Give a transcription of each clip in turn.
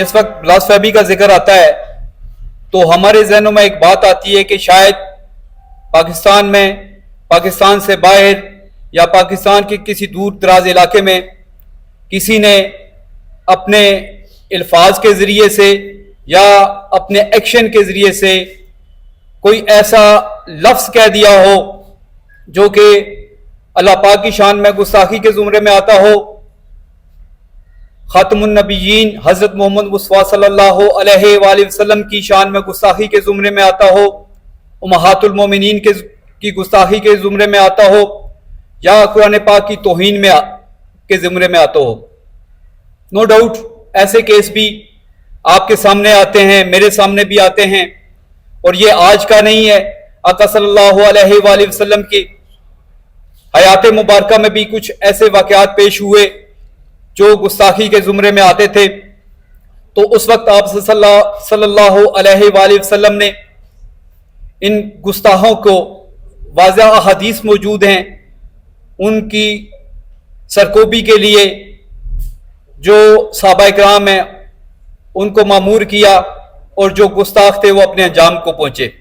इस वक्त ब्लास्फेमी का जिक्र आता है तो हमारे जहनों में एक बात आती है कि शायद पाकिस्तान में, पाकिस्तान से बाहर या पाकिस्तान के किसी दूर दराज इलाके में किसी ने अपने अल्फाज के ज़रिए से या अपने एक्शन के ज़रिए से कोई ऐसा लफ्ज़ कह दिया हो जो कि अल्लाह पाक की शान में गुस्ताखी के ज़ुमरे में आता हो, खातमुन नबीयीन हज़रत मोहम्मद मुस्तफ़ा सल्लल्लाहु अलैहि वसल्लम की शान में गुस्ताखी के ज़ुमरे में आता हो, उम्महातुल मोमिनीन की गुस्ताखी के ज़ुमरे में आता हो, या कुरान पाक की तौहीन में के ज़ुमरे में आता हो। नो डाउट ऐसे केस भी आपके सामने आते हैं, मेरे सामने भी आते हैं, और ये आज का नहीं है। आका सल्लल्लाहु अलैहि वसल्लम की हयात मुबारका में भी कुछ ऐसे वाक़यात पेश हुए जो गुस्ताखी के ज़ुमरे में आते थे। तो उस वक्त आप सल्लल्लाहु अलैहि वसल्लम ने इन गुस्ताहों को, वाज़ह हदीस मौजूद हैं, उनकी सरकोबी के लिए जो सहाबा किराम हैं उनको मामूर किया और जो गुस्ताख थे वो अपने अंजाम को पहुंचे।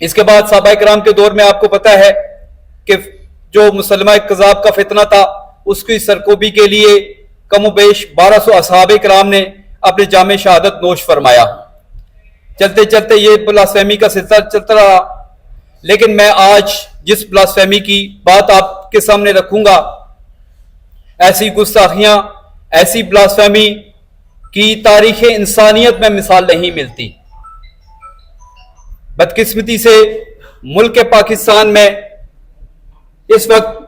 इसके बाद सहाबा किराम के दौर में आपको पता है कि जो मुसलमा कज़ाब का फितना था उसकी सरकोबी के लिए कम बेश 1200 असहाबे किराम ने अपने जामे शहादत नोश फरमाया। चलते चलते ये ब्लास्फेमी का सिलसिला चलता रहा, लेकिन मैं आज जिस ब्लास्फेमी की बात आपके सामने रखूंगा, ऐसी गुस्ताखियां, ऐसी ब्लास्फेमी की तारीख इंसानियत में मिसाल नहीं मिलती। बदकिस्मती से मुल्क पाकिस्तान में इस वक्त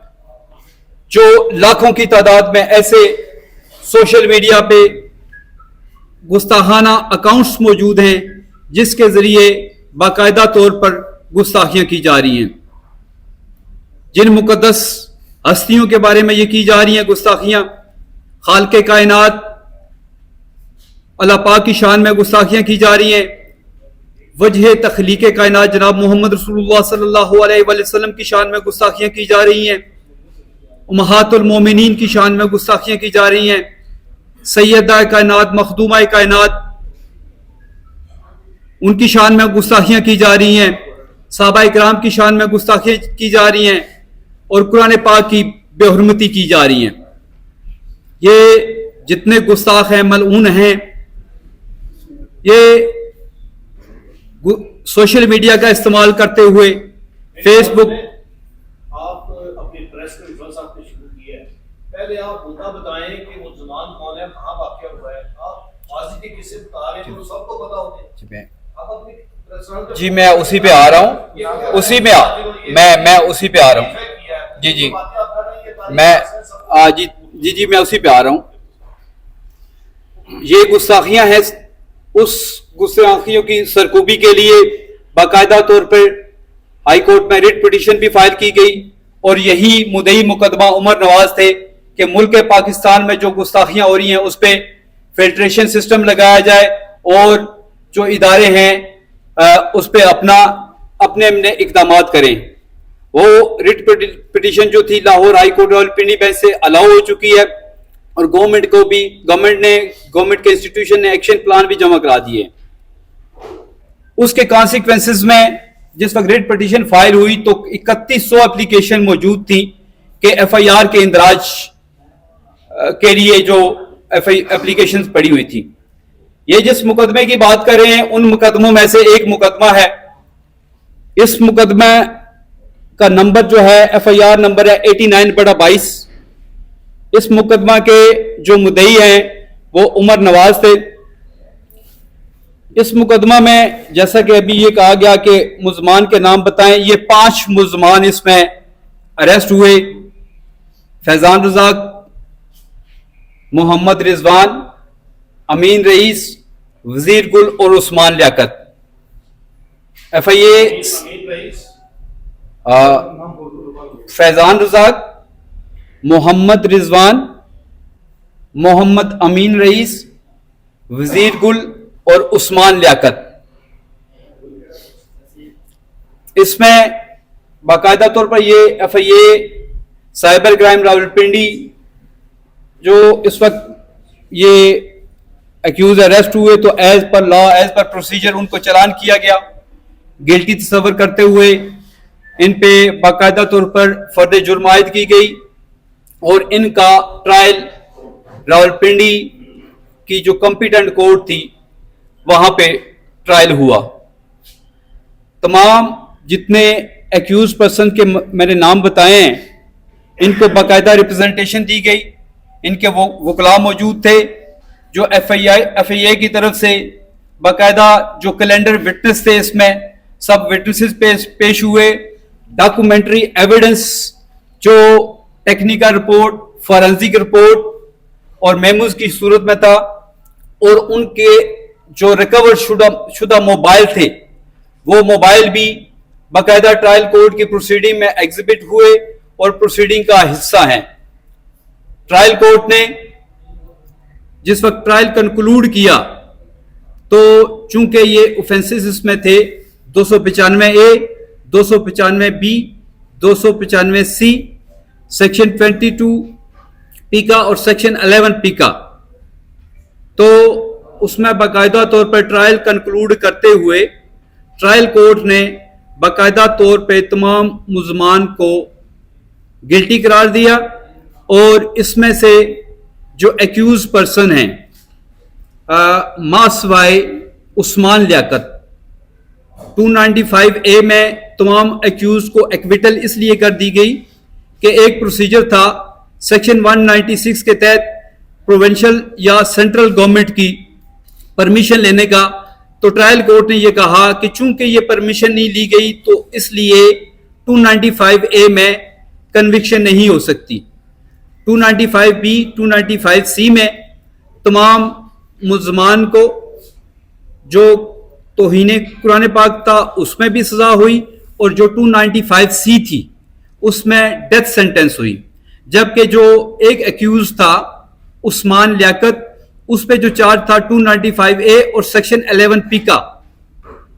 जो लाखों की तादाद में ऐसे सोशल मीडिया पे गुस्ताखाना अकाउंट्स मौजूद हैं जिसके जरिए बाकायदा तौर पर गुस्ताखियां की जा रही हैं। जिन मुकद्दस हस्तियों के बारे में ये की जा रही हैं गुस्ताखियां, खालिक़े कायनात अल्लाह पाक की शान में गुस्ताखियां की जा रही हैं। वजह तख्लीक़े कायनात जनाब मोहम्मद रसूलुल्लाह सल्लल्लाहु अलैहि वसल्लम की शान में गुस्ताखियां की जा रही हैं। उम्महातुल मोमिनीन की शान में गुस्ताखियां की जा रही हैं। सैयदा कायनात, मखदूमा कायनात, उनकी शान में गुस्ताखियां की जा रही हैं। सहाबा इकराम की शान में गुस्ताखियां की जा रही हैं और कुरान पाक की बेहुरमती की जा रही हैं। ये जितने गुस्ताख हैं, मलऊन हैं, ये सोशल मीडिया का इस्तेमाल करते हुए फेसबुक। आप अपनी प्रेस कॉन्फ्रेंस आपने शुरू की है, पहले आप मुद्दा बताएं कि वो जुबान कौन है, कहाँ वाक़या हुआ है। आप माजी के किस्से बता रहे हैं तो सबको पता होते हैं। आप अपनी जी मैं उसी पे आ रहा हूँ, उसी में मैं उसी पे आ रहा हूँ। जी जी मैं जी मैं उसी पे आ रहा हूँ। ये गुस्ताखियां हैं, उस गुस्ताखियों की सरकूबी के लिए बाकायदा तौर पर हाई कोर्ट में रिट पिटीशन भी फाइल की गई और यही मुद्दई मुकदमा उमर नवाज थे कि मुल्क पाकिस्तान में जो गुस्ताखियां हो रही हैं उस पर फिल्ट्रेशन सिस्टम लगाया जाए और जो इदारे हैं उस पर अपने इकदाम करें। वो रिट पिटीशन जो थी लाहौर हाई कोर्ट और पिंडी बेंच से अलाउ हो चुकी है और गवर्नमेंट के इंस्टीट्यूशन ने एक्शन प्लान भी जमा करा दिए। उसके कॉन्सिक्वेंसेस में जिस वक्त रिट पिटीशन फाइल हुई तो 3100 एप्लीकेशन मौजूद थी कि एफआईआर के इंदराज के लिए जो एप्लीकेशन पड़ी हुई थी। ये जिस मुकदमे की बात कर रहे हैं उन मुकदमों में से एक मुकदमा है। इस मुकदमे का नंबर जो है एफआईआर नंबर है 89/22। इस मुकदमा के जो मुद्दई हैं वो उमर नवाज थे। इस मुकदमा में जैसा कि अभी ये कहा गया कि मुल्ज़मान के नाम बताएं, ये 5 मुल्ज़मान इसमें अरेस्ट हुए। फैजान रज़ाक, मोहम्मद रिजवान, अमीन रईस, वजीर गुल और उस्मान लियाकत। एफआईए फैजान रज़ाक, मोहम्मद रिजवान, मोहम्मद अमीन रईस, वजीर गुल और उस्मान लियाकत। इसमें बाकायदा तौर पर ये एफआईए साइबर क्राइम रावलपिंडी जो इस वक्त ये एक्यूज अरेस्ट हुए तो as per law, as per procedure उनको चालान किया गया। गिल्टी तस्वर करते हुए इन पे बाकायदा तौर पर फर्द जुर्म आयद की गई और इनका ट्रायल रावलपिंडी की जो कॉम्पिटेंट कोर्ट थी वहां पे ट्रायल हुआ। तमाम जितने एक्यूज पर्सन के मैंने नाम बताए हैं, इनको बाकायदा रिप्रेजेंटेशन दी गई। इनके वो वकला मौजूद थे जो एफआईए की तरफ से बाकायदा जो कैलेंडर विटनेस थे, इसमें सब विटनेसेस पेश हुए। डॉक्यूमेंट्री एविडेंस जो टेक्निकल रिपोर्ट, फॉरेंसिक रिपोर्ट और मेमोज की सूरत में था, और उनके जो रिकवर शुदा मोबाइल थे वो मोबाइल भी बाकायदा ट्रायल कोर्ट की प्रोसीडिंग में एग्जिबिट हुए और प्रोसीडिंग का हिस्सा हैं। ट्रायल कोर्ट ने जिस वक्त ट्रायल कंक्लूड किया तो चूंकि ये ऑफेंसेस इसमें थे 295A, 295B, 295C, section 22 P का और सेक्शन 11 पी का, तो उसमें बाकायदा तौर पर ट्रायल कंक्लूड करते हुए ट्रायल कोर्ट ने बाकायदा तौर पे तमाम मुल्ज़मान को गिल्टी करार दिया। और इसमें से जो एक्यूज पर्सन हैं मासवाए उस्मान लियाकत, 295A में तमाम एक्यूज को एक्विटल इसलिए कर दी गई कि एक प्रोसीजर था सेक्शन 196 के तहत प्रोविंशियल या सेंट्रल गवर्नमेंट की परमिशन लेने का। तो ट्रायल कोर्ट ने यह कहा कि चूंकि ये परमिशन नहीं ली गई तो इसलिए 295A में कन्विक्शन नहीं हो सकती। 295B, 295C में तमाम मुल्ज़मान को जो तौहीन कुरान पाक था उसमें भी सजा हुई, और जो 295C थी उसमें डेथ सेंटेंस हुई। जबकि जो एक एक्यूज था उस्मान लियाकत, उस पे जो चार्ज था 295A और सेक्शन 11 पी का,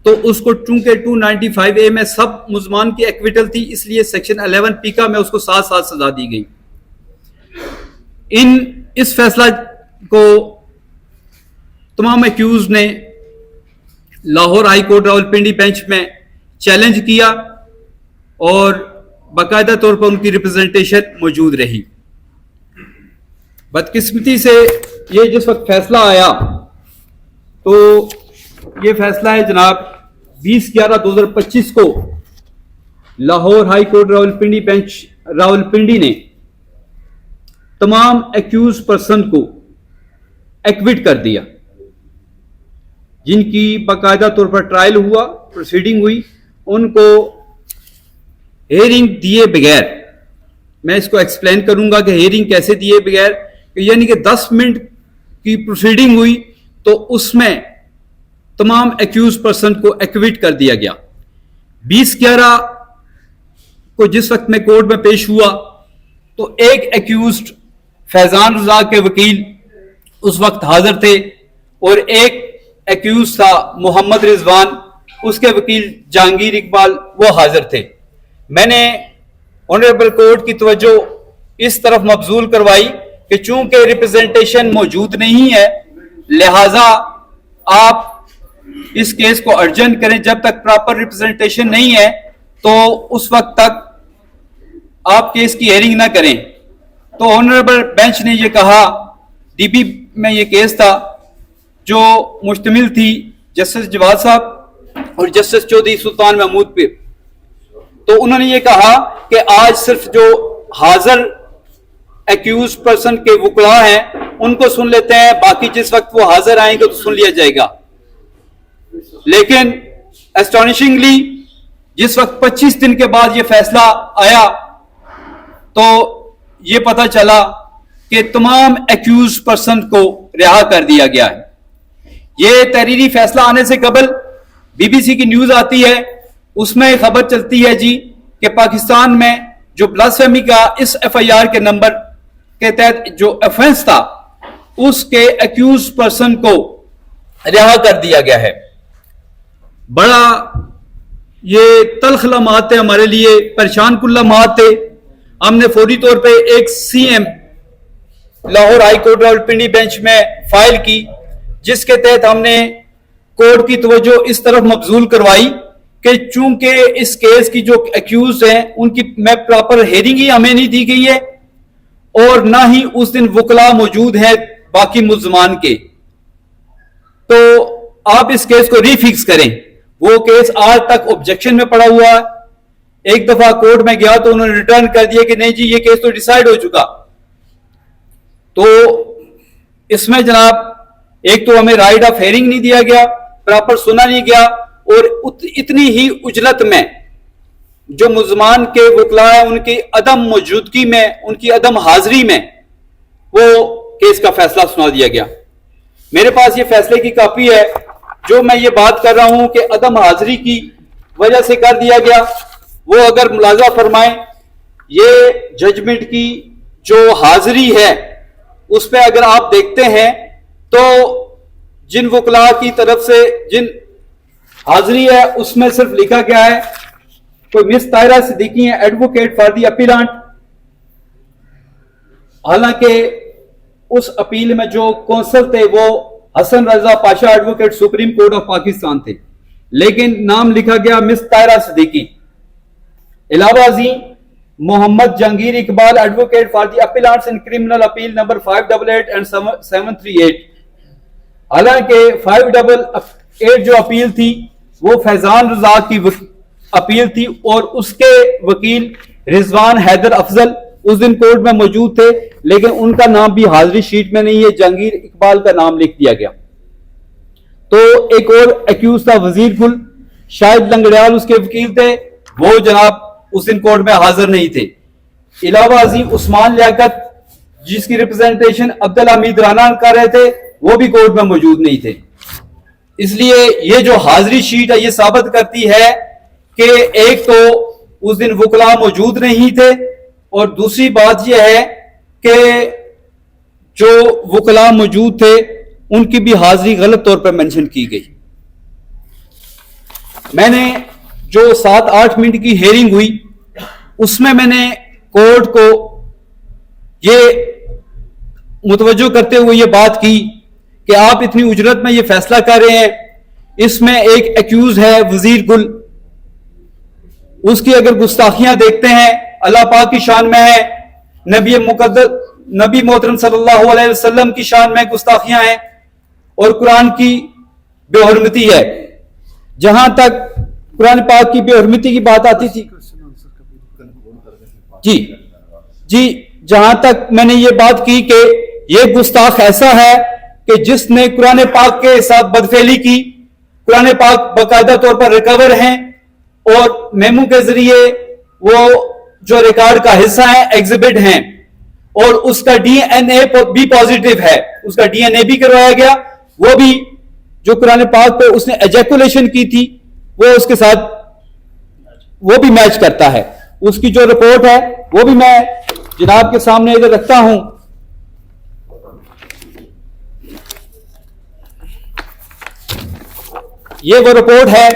तो उसको चूंकि 295A में सब मुल्ज़मान की एक्विटल थी, इसलिए सेक्शन 11 पी का में उसको 7 साल सजा दी गई। इस फैसला को तमाम एक्यूज ने Lahore high court Rawalpindi bench में चैलेंज किया और बाकायदा तौर पर उनकी रिप्रेजेंटेशन मौजूद रही। बदकिस्मती से ये जिस वक्त फैसला आया तो ये फैसला है जनाब 20/11/2025 को Lahore high court Rawalpindi bench Rawalpindi ने तमाम एक्यूज पर्सन को एक्विट कर दिया, जिनकी बाकायदा तौर पर ट्रायल हुआ, प्रोसीडिंग हुई। उनको हेयरिंग दिए बगैर, मैं इसको एक्सप्लेन करूंगा कि हेयरिंग कैसे दिए बगैर, यानी कि 10 मिनट की प्रोसीडिंग हुई तो उसमें तमाम एक्यूज पर्सन को एक्विट कर दिया गया। 20/11 को जिस वक्त मैं कोर्ट में पेश हुआ तो एक एक्यूज्ड फैजान रजा के वकील उस वक्त हाजिर थे और एक एक्यूज था मोहम्मद रिजवान, उसके वकील जहांगीर इकबाल, वो हाजिर थे। मैंने ऑनरेबल कोर्ट की तवज्जो इस तरफ मबजूल करवाई कि चूंकि रिप्रेजेंटेशन मौजूद नहीं है, लिहाजा आप इस केस को अर्जेंट करें। जब तक प्रॉपर रिप्रेजेंटेशन नहीं है तो उस वक्त तक आप केस की हेयरिंग ना करें। तो ऑनरेबल बेंच ने यह कहा, डीबी में यह केस था जो मुश्तमिल थी जस्टिस जवाद साहब और जस्टिस चौधरी सुल्तान महमूद पे, तो उन्होंने ये कहा कि आज सिर्फ जो हाजिर एक्यूज पर्सन के वकला हैं उनको सुन लेते हैं, बाकी जिस वक्त वो हाजिर आएंगे तो सुन लिया जाएगा। लेकिन एस्टॉनिशिंगली जिस वक्त 25 दिन के बाद ये फैसला आया तो ये पता चला कि तमाम एक्यूज पर्सन को रिहा कर दिया गया है। ये तहरीरी फैसला आने से कबल बीबीसी की न्यूज आती है, उसमें खबर चलती है जी कि पाकिस्तान में जो ब्लास्फेमी का इस एफआईआर के नंबर के तहत जो ऑफेंस था उसके एक्यूज पर्सन को रिहा कर दिया गया है। बड़ा ये तल्ख लम्हात थे हमारे लिए, परेशान कुल लम्हात थे। हमने फौरी तौर पे एक CM Lahore high court Rawalpindi bench में फाइल की जिसके तहत हमने कोर्ट की तवज्जो इस तरफ मबजूल करवाई कि चूंकि इस केस की जो एक्यूज हैं उनकी मैं प्रॉपर हेयरिंग ही हमें नहीं दी गई है और ना ही उस दिन वकला मौजूद है बाकी मुल्जमान के, तो आप इस केस को रीफिक्स करें। वो केस आज तक ऑब्जेक्शन में पड़ा हुआ है। एक दफा कोर्ट में गया तो उन्होंने रिटर्न कर दिया कि नहीं जी ये केस तो डिसाइड हो चुका। तो इसमें जनाब एक तो हमें राइट ऑफ हेयरिंग नहीं दिया गया, प्रॉपर सुना नहीं गया, और इतनी ही उजलत में जो मुल्जमान के वकला है उनकी अदम मौजूदगी में, उनकी अदम हाजिरी में वो केस का फैसला सुना दिया गया। मेरे पास ये फैसले की कॉपी है। जो मैं ये बात कर रहा हूं कि अदम हाजिरी की वजह से कर दिया गया, वो अगर मुलाजा फरमाएं, ये जजमेंट की जो हाजिरी है उस पर अगर आप देखते हैं तो जिन वकला की तरफ से जिन हाजिरी है उसमें सिर्फ लिखा गया है कोई मिस तायरा सिद्दीकी है एडवोकेट फॉर दी अपीलांट। हालांकि उस अपील में जो कौंसल थे वो Hasan Raza Pasha advocate supreme court of Pakistan थे, लेकिन नाम लिखा गया मिस तायरा सिद्दीकी। इलावा Azeem Mohammad Jahangir Iqbal advocate for the appellants in criminal appeal number 588 and 738। हालांकि 588 जो अपील थी वो फैजान रजा की अपील थी और उसके वकील रिजवान हैदर अफजल उस दिन कोर्ट में मौजूद थे, लेकिन उनका नाम भी हाजिरी शीट में नहीं है, जहांगीर इकबाल का नाम लिख दिया गया। तो एक और एक्यूज था वजीर गुल, शायद लंगड़ियाल उसके वकील थे, वो जनाब उस दिन कोर्ट में हाजिर नहीं थे। इलावा अजीम उस्मान लियाकत जिसकी रिप्रेजेंटेशन अब्दुल हमीद राना कर रहे थे वो भी कोर्ट में मौजूद नहीं थे। इसलिए ये जो हाजिरी शीट है ये साबित करती है कि एक तो उस दिन वकला मौजूद नहीं थे और दूसरी बात यह है कि जो वकला मौजूद थे उनकी भी हाजिरी गलत तौर पर मेंशन की गई। मैंने जो 7-8 मिनट की हेयरिंग हुई उसमें मैंने कोर्ट को ये मुतवज्जो करते हुए ये बात की कि आप इतनी उजरत में ये फैसला कर रहे हैं, इसमें एक एक्यूज है वजीर गुल, उसकी अगर गुस्ताखियां देखते हैं अल्लाह पाक की शान में है, नबी मोहतरम सल्लल्लाहु अलैहि वसल्लम की शान में गुस्ताखियां हैं और कुरान की बेहुरमती है। जहां तक कुरान पाक की बेहुरमती की बात आती थी जी, जहां तक मैंने ये बात की कि ये गुस्ताख ऐसा है कि जिसने कुरान पाक के साथ बदफेली की, कुरान पाक बाकायदा तौर पर रिकवर हैं और मेमो के जरिए वो जो रिकॉर्ड का हिस्सा है एग्जिबिट हैं और उसका डीएनए भी पॉजिटिव है, उसका डीएनए भी करवाया गया, वो भी जो कुरान पाक पे उसने एजैकुलेशन की थी वो उसके साथ वो भी मैच करता है। उसकी जो रिपोर्ट है वो भी मैं जनाब के सामने इधर रखता हूं। ये वो रिपोर्ट है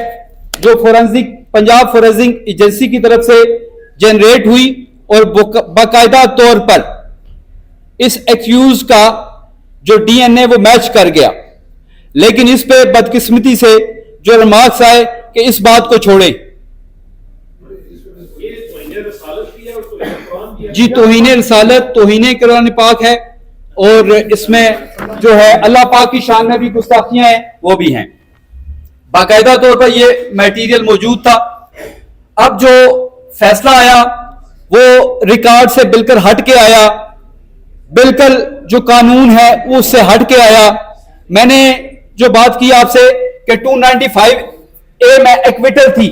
जो पंजाब फोरेंसिक एजेंसी की तरफ से जनरेट हुई और बाकायदा तौर पर इस एक्यूज का जो डीएनए वो मैच कर गया, लेकिन इस पे बदकिस्मती से जो रिमार्क्स आए कि इस बात को छोड़े। जी तौहीन रिसालत, तौहीन कुरान पाक है और इसमें जो है अल्लाह पाक की शान में भी गुस्ताखियां हैं वो भी हैं। बाकायदा तौर पर ये मटेरियल मौजूद था। अब जो फैसला आया वो रिकॉर्ड से बिल्कुल हट के आया, बिल्कुल जो कानून है वो उससे हट के आया। मैंने जो बात की आपसे कि 295A में एक्विटल थी,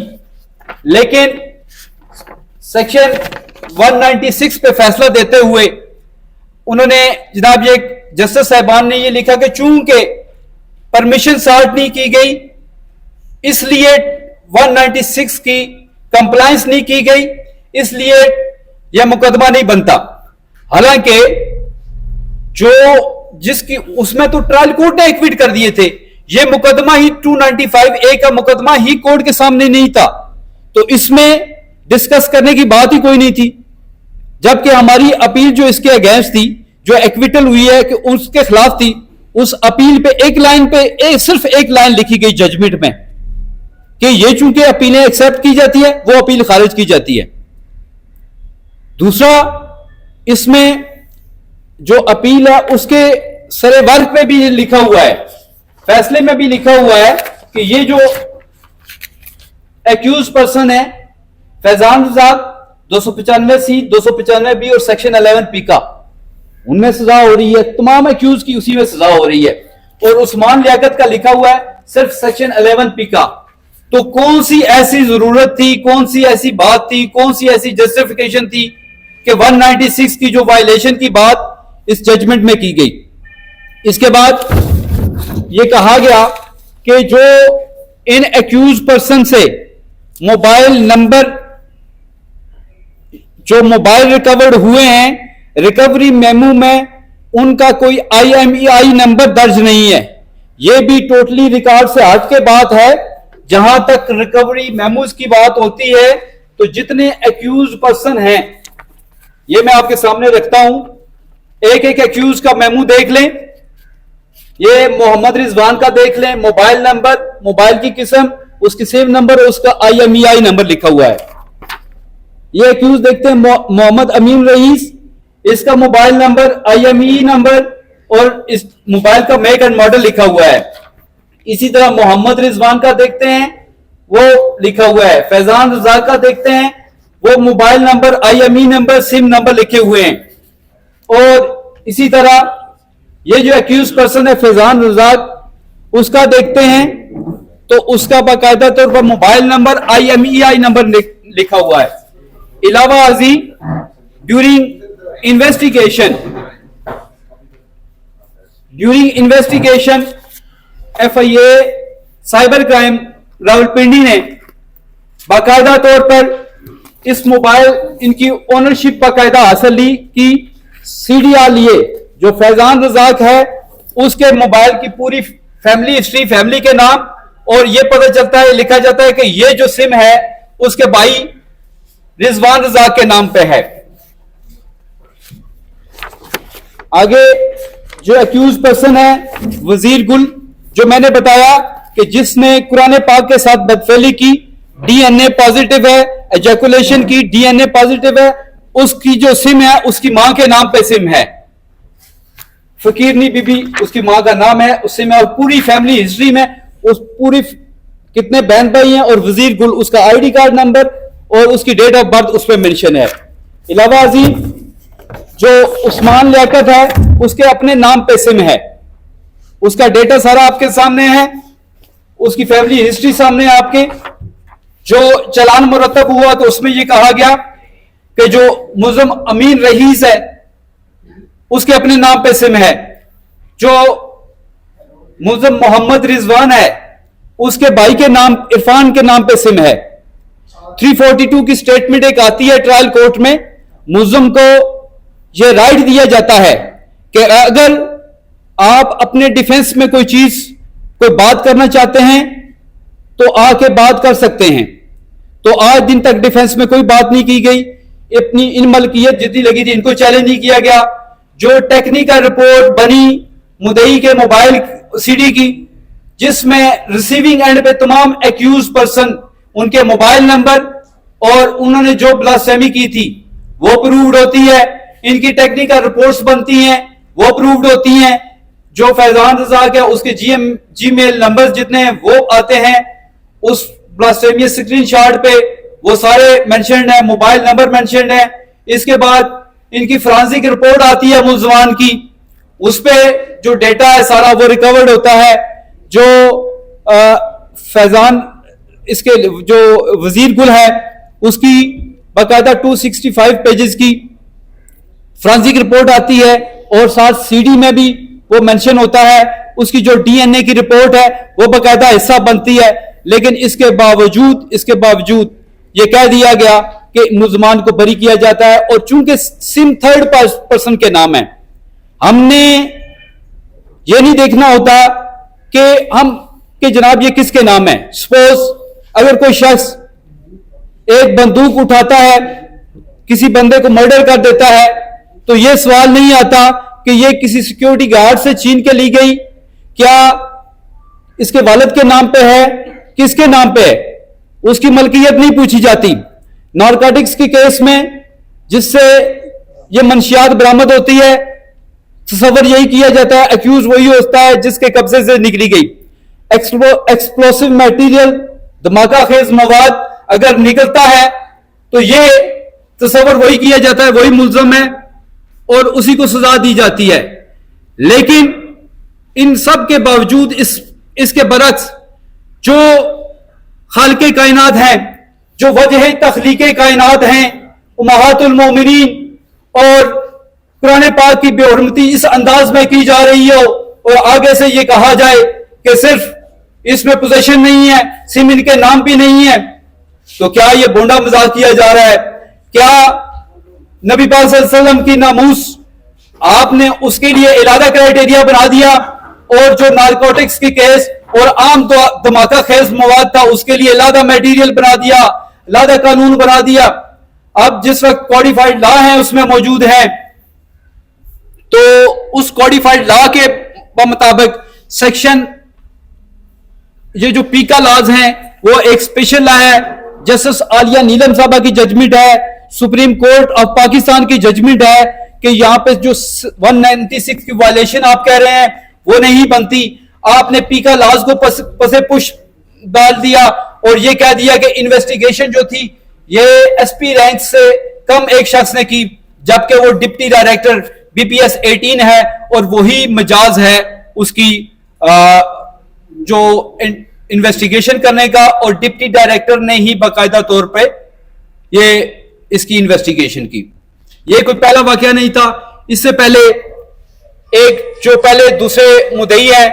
लेकिन सेक्शन 196 पे फैसला देते हुए उन्होंने जनाब ये जस्टिस साहिबान ने ये लिखा कि चूंकि परमिशन सार्ट नहीं की गई इसलिए 196 की कंप्लायंस नहीं की गई, इसलिए यह मुकदमा नहीं बनता। हालांकि जो जिसकी उसमें तो ट्रायल कोर्ट ने एक्विट कर दिए थे, यह मुकदमा ही 295A का मुकदमा ही कोर्ट के सामने नहीं था, तो इसमें डिस्कस करने की बात ही कोई नहीं थी। जबकि हमारी अपील जो इसके अगेंस्ट थी, जो एक्विटल हुई है कि उसके खिलाफ थी, उस अपील पे एक लाइन पे सिर्फ एक लाइन लिखी गई जजमेंट में कि ये चूंकि अपीलें एक्सेप्ट की जाती है, वो अपील खारिज की जाती है। दूसरा, इसमें जो अपील है उसके सरे वर्क पे भी लिखा हुआ है, फैसले में भी लिखा हुआ है कि ये जो एक्यूज पर्सन है फैजान रज़ाक 295C, 295B और सेक्शन 11P का, उनमें सजा हो रही है, तमाम एक्यूज की उसी में सजा हो रही है। और उस्मान लियाकत का लिखा हुआ है सिर्फ सेक्शन 11P का। तो कौन सी ऐसी जरूरत थी, कौन सी ऐसी बात थी, कौन सी ऐसी जस्टिफिकेशन थी कि 196 की जो वायलेशन की बात इस जजमेंट में की गई। इसके बाद यह कहा गया कि जो इन एक्यूज पर्सन से मोबाइल नंबर, जो मोबाइल रिकवर्ड हुए हैं, रिकवरी मेमो में उनका कोई IMEI नंबर दर्ज नहीं है। यह भी टोटली रिकॉर्ड से हट के बात है। जहां तक रिकवरी मेमोज की बात होती है तो जितने एक्यूज पर्सन हैं, ये मैं आपके सामने रखता हूं, एक एक एक्यूज का मेमो देख लें। ये मोहम्मद रिजवान का देख लें, मोबाइल नंबर, मोबाइल की किस्म, उसकी सेव नंबर और उसका IMEI नंबर लिखा हुआ है। ये एक्यूज देखते हैं मोहम्मद अमीन रईस, इसका मोबाइल नंबर, IMEI नंबर और इस मोबाइल का मेक एंड मॉडल लिखा हुआ है। इसी तरह मोहम्मद रिजवान का देखते हैं, वो लिखा हुआ है। फैजान रज़ाक का देखते हैं, वो mobile number, IMEI number, SIM number लिखे हुए हैं। और इसी तरह ये जो एक्यूज पर्सन है फैजान रज़ाक, उसका देखते हैं तो उसका बाकायदा तौर पर मोबाइल नंबर, IMEI नंबर लिखा हुआ है। इलावा अजी during investigation FIA cyber crime Rawalpindi ने बाकायदा तौर पर इस मोबाइल, इनकी ओनरशिप बाकायदा हासिल ली कि CDR लिए जो फैजान रज़ाक है उसके मोबाइल की पूरी फैमिली हिस्ट्री फैमिली के नाम, और यह पता चलता है, लिखा जाता है कि यह जो सिम है उसके भाई रिजवान रज़ाक के नाम पे है। आगे जो एक्यूज पर्सन है वजीर गुल, जो मैंने बताया कि जिसने कुरान पाक के साथ बदफेली की, DNA पॉजिटिव है, एजैकुलेशन की DNA पॉजिटिव है, उसकी जो सिम है उसकी मां के नाम पे सिम है। फकीरनी बीबी उसकी मां का नाम है, उस सिम है, और पूरी फैमिली हिस्ट्री में उस पूरी कितने बहन भाई हैं और वजीर गुल उसका ID कार्ड नंबर और उसकी डेट ऑफ बर्थ उस पर मेंशन है। इलावा अजी जो उस्मान लियाकत है उसके अपने नाम पे सिम है, उसका डेटा सारा आपके सामने है, उसकी फैमिली हिस्ट्री सामने है आपके। जो चलान मुरतब हुआ तो उसमें यह कहा गया कि जो मुल्ज़म अमीन रईस है उसके अपने नाम पे सिम है, जो मुल्ज़म मोहम्मद रिजवान है उसके भाई के नाम इरफान के नाम पे सिम है। 342 की स्टेटमेंट एक आती है ट्रायल कोर्ट में, मुल्ज़म को यह राइट दिया जाता है कि अगर आप अपने डिफेंस में कोई चीज, कोई बात करना चाहते हैं तो आके बात कर सकते हैं। तो आज दिन तक डिफेंस में कोई बात नहीं की गई, अपनी इन मलकियत जितनी लगी थी इनको चैलेंज नहीं किया गया। जो टेक्निकल रिपोर्ट बनी मुदई के मोबाइल CD की, जिसमें रिसीविंग एंड पे तमाम एक्यूज पर्सन उनके मोबाइल नंबर और उन्होंने जो ब्लास्फेमी की थी वो प्रूव्ड होती है, इनकी टेक्निकल रिपोर्ट्स बनती हैं वो प्रूव्ड होती हैं। जो फैजान रज़ाक है उसके जीमेल नंबर जितने हैं वो आते हैं, उस ब्लास्फेमी स्क्रीनशॉट पे वो सारे मेंशन्ड है, मोबाइल नंबर मेंशन्ड है। इसके बाद इनकी फोरेंसिक रिपोर्ट आती है मुल्ज़मान की, उस पे जो डेटा है सारा वो रिकवर्ड होता है। जो फैजान इसके जो वजीर गुल है उसकी बाकायदा 265 पेजेस की फोरेंसिक रिपोर्ट आती है और साथ CD में भी वो मेंशन होता है। उसकी जो DNA की रिपोर्ट है वो बाकायदा हिस्सा बनती है। लेकिन इसके बावजूद ये कह दिया गया कि मुल्ज़मान को बरी किया जाता है, और चूंकि सिम थर्ड पर्सन के नाम है, हमने ये नहीं देखना होता कि जनाब ये किसके नाम है। सपोज अगर कोई शख्स एक बंदूक उठाता है, किसी बंदे को मर्डर कर देता है, तो यह सवाल नहीं आता कि ये किसी सिक्योरिटी गार्ड से छीन के ली गई, क्या इसके वालिद के नाम पे है, किसके नाम पे है, उसकी मलकियत नहीं पूछी जाती। नारकोटिक्स के केस में जिससे ये मंशियात बरामद होती है, तस्वर यही किया जाता है एक्यूज वही होता है जिसके कब्जे से निकली गई। एक्सप्लोसिव मटेरियल, धमाका खेज मवाद अगर निकलता है तो ये तस्वर वही किया जाता है, वही मुल्जम है और उसी को सजा दी जाती है। लेकिन इन सब के बावजूद इसके बरक्स जो खालिके कायनात हैं, जो वजह तख्लीके कायनात हैं, उम्महातुल मोमिनीन और कुरान पाक की बेहुरमती इस अंदाज में की जा रही हो और आगे से ये कहा जाए कि सिर्फ इसमें पोजीशन नहीं है, सिम इनके नाम भी नहीं है, तो क्या ये बोंडा मजाक किया जा रहा है? क्या नबी पाक सल्लल्लाहु अलैहि वसल्लम की नामूस आपने उसके लिए इलादा क्राइटेरिया बना दिया और जो नारकोटिक्स की केस और आम धमाका खेज मवाद था उसके लिए इलादा मटेरियल बना दिया, इलादा कानून बना दिया। अब जिस वक्त कॉडिफाइड लॉ है उसमें मौजूद है, तो उस कॉडिफाइड लॉ के मुताबिक सेक्शन ये जो पीका लॉज हैं वो एक स्पेशल लॉ है। जस्टिस आलिया नीलम साहबा की जजमेंट है, सुप्रीम कोर्ट ऑफ पाकिस्तान की जजमेंट है कि यहां पे जो 196 की वायलेशन आप कह रहे हैं वो नहीं बनती। आपने पीका लॉज को पसे पुश डाल दिया और ये कह दिया कि इन्वेस्टिगेशन जो थी ये एसपी रैंक से कम एक शख्स ने की, जबकि वो डिप्टी डायरेक्टर बीपीएस 18 है और वही मजाज है उसकी जो इन्वेस्टिगेशन करने का, और डिप्टी डायरेक्टर ने ही बाकायदा तौर पे ये इसकी इन्वेस्टिगेशन की। ये कोई पहला वाकया नहीं था। इससे पहले एक जो पहले दूसरे मुद्दई है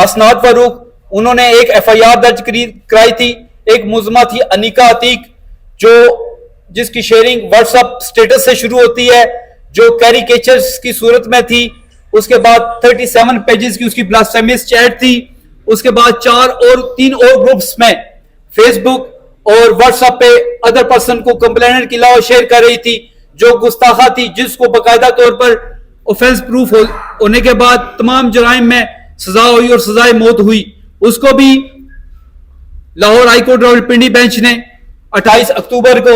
हसनात फारूक, उन्होंने एक एफआईआर दर्ज कराई थी। एक मुलजमा थी अनिका अतीक जो जिसकी शेयरिंग व्हाट्सएप स्टेटस से शुरू होती है, जो कैरिकेचर्स की सूरत में थी। उसके बाद 37 पेजेस की उसकी ब्लास्फेमियस चैट थी। उसके बाद 3 और ग्रुप्स में फेसबुक और व्हाट्सएप पे अदर पर्सन को कंप्लेनेंट के अलावा शेयर कर रही थी जो गुस्ताखा थी, जिसको बाकायदा तौर पर ऑफेंस प्रूफ होने के बाद तमाम जराइम में सजा हुई और सजाए मौत हुई। उसको भी लाहौर हाईकोर्ट रावलपिंडी बेंच ने 28 अक्टूबर को,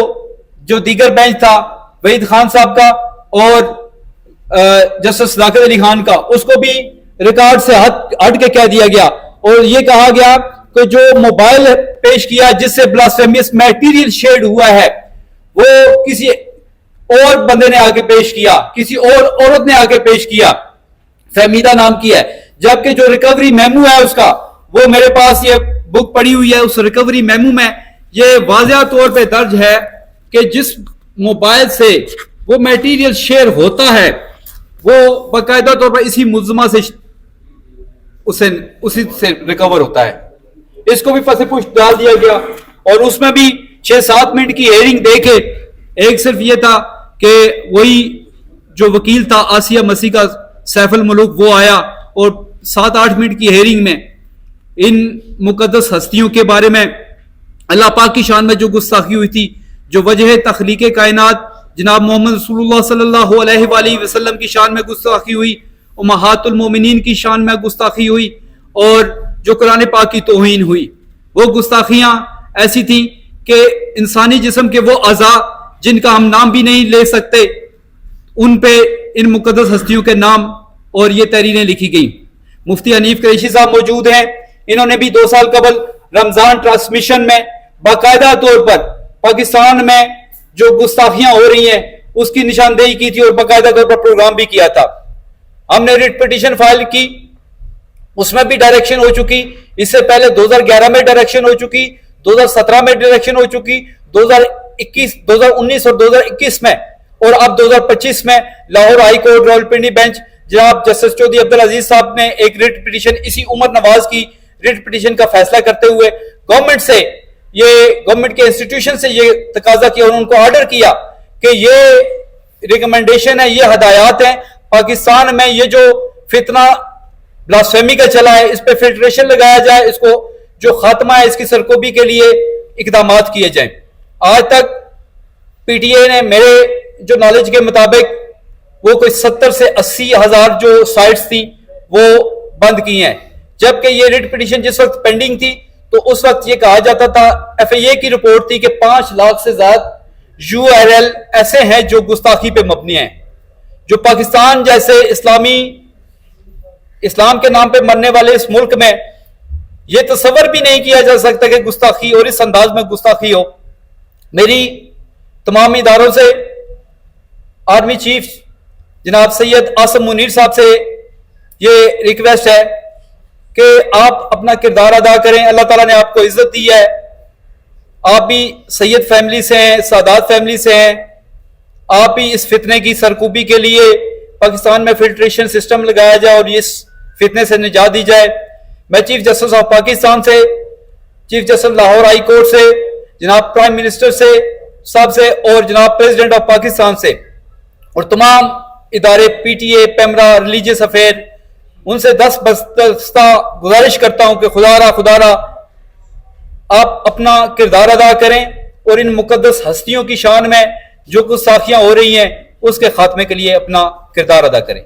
जो दीगर बेंच था वहीद खान साहब का और जस्टिस सदाकत अली खान का, उसको भी रिकॉर्ड से हट के कह दिया गया और यह कहा गया कि जो मोबाइल पेश किया जिससे ब्लास्फेमियस मटेरियल शेयर हुआ है वो किसी और बंदे ने आके पेश किया, किसी और औरत ने आके पेश किया, फहमीदा नाम की है। जबकि जो रिकवरी मेमू है उसका, वो मेरे पास ये बुक पड़ी हुई है, उस रिकवरी मेमू में ये वाज़ेह तौर पे दर्ज है कि जिस मोबाइल से वो मटेरियल शेयर होता है वो बाकायदा तौर पर इसी मुल्ज़मा से उसी से रिकवर होता है। इसको भी फसे पुश डाल दिया गया और उसमें भी 6-7 मिनट की हेयरिंग देके एक सिर्फ ये था कि वही जो वकील था आसिया मसीह का सैफुल मलूक, वो आया और 7-8 मिनट की हेयरिंग में इन मुकद्दस हस्तियों के बारे में, अल्लाह पाक की शान में जो गुस्ताखी हुई थी, जो वजह तख्लीके कायनात जनाब मोहम्मद रसूलुल्लाह सल्लल्लाहु अलैहि वसल्लम की शान में गुस्ताखी हुई, उम्महातुल मोमिनीन की शान में गुस्ताखी हुई और जो कुरान पाक की तौहीन हुई, वो गुस्ताखियां ऐसी थी कि इंसानी जिस्म के वो अज़ा जिनका हम नाम भी नहीं ले सकते, उन पे इन मुकद्दस हस्तियों के नाम और ये तहरीरें लिखी गई। मुफ्ती हनीफ कुरैशी साहब मौजूद हैं, इन्होंने भी 2 साल कबल रमजान ट्रांसमिशन में बाकायदा तौर पर पाकिस्तान में जो गुस्ताखियां हो रही हैं उसकी निशानदेही की थी और बाकायदा तौर पर प्रोग्राम भी किया था। हमने रिट पिटीशन फाइल की, उसमें भी डायरेक्शन हो चुकी। इससे पहले 2011 में डायरेक्शन हो चुकी, 2017 में डायरेक्शन हो चुकी, 2019 और 2021 में, और अब 2025 में Lahore high court Rawalpindi bench जनाब जस्टिस चौधरी अब्दुल अजीज साहब ने एक रिट पिटीशन इसी उमर नवाज की रिट पिटीशन का फैसला करते हुए गवर्नमेंट से, ये गवर्नमेंट के इंस्टीट्यूशन से ये तकाजा किया और उनको ऑर्डर किया कि ये रिकमेंडेशन है, ये हदायत है, पाकिस्तान में ये जो फितना ब्लास्फेमी का चला है इस पे फिल्ट्रेशन लगाया जाए, इसको जो खात्मा है इसकी सरकोबी के लिए इकदामात किए जाएं। आज तक पीटीए ने मेरे जो नॉलेज के मुताबिक वो कोई 70 से 80 हजार जो साइट्स थी वो बंद की हैं, जबकि ये रिट पिटीशन जिस वक्त पेंडिंग थी तो उस वक्त ये कहा जाता था, FIA की रिपोर्ट थी कि 5 लाख से ज्यादा URL ऐसे हैं जो गुस्ताखी पे मबनी हैं, जो पाकिस्तान जैसे इस्लाम के नाम पे मरने वाले इस मुल्क में यह तस्वर भी नहीं किया जा सकता कि गुस्ताखी और इस अंदाज में गुस्ताखी हो। मेरी तमाम इदारों से, आर्मी चीफ जनाब सैयद आसम मुनीर साहब से ये रिक्वेस्ट है कि आप अपना किरदार अदा करें। अल्लाह ताला ने आपको इज्जत दी है, आप भी सैयद फैमिली से हैं, सादात फैमिली से हैं, आप भी इस फितने की सरकूबी के लिए पाकिस्तान में फिल्ट्रेशन सिस्टम लगाया जाए और इस फितने से निजात दी जाए। मैं चीफ जस्टिस ऑफ पाकिस्तान से, chief justice Lahore high court से, जनाब प्राइम मिनिस्टर से साहब से और जनाब प्रेसिडेंट ऑफ पाकिस्तान से और तमाम इदारे PTA, पेमरा, रिलीजियस अफेयर, उनसे दस्ता गुजारिश करता हूं कि खुदारा आप अपना किरदार अदा करें और इन मुकद्दस हस्तियों की शान में जो गुस्ताखियां हो रही हैं उसके खात्मे के लिए अपना किरदार अदा करें।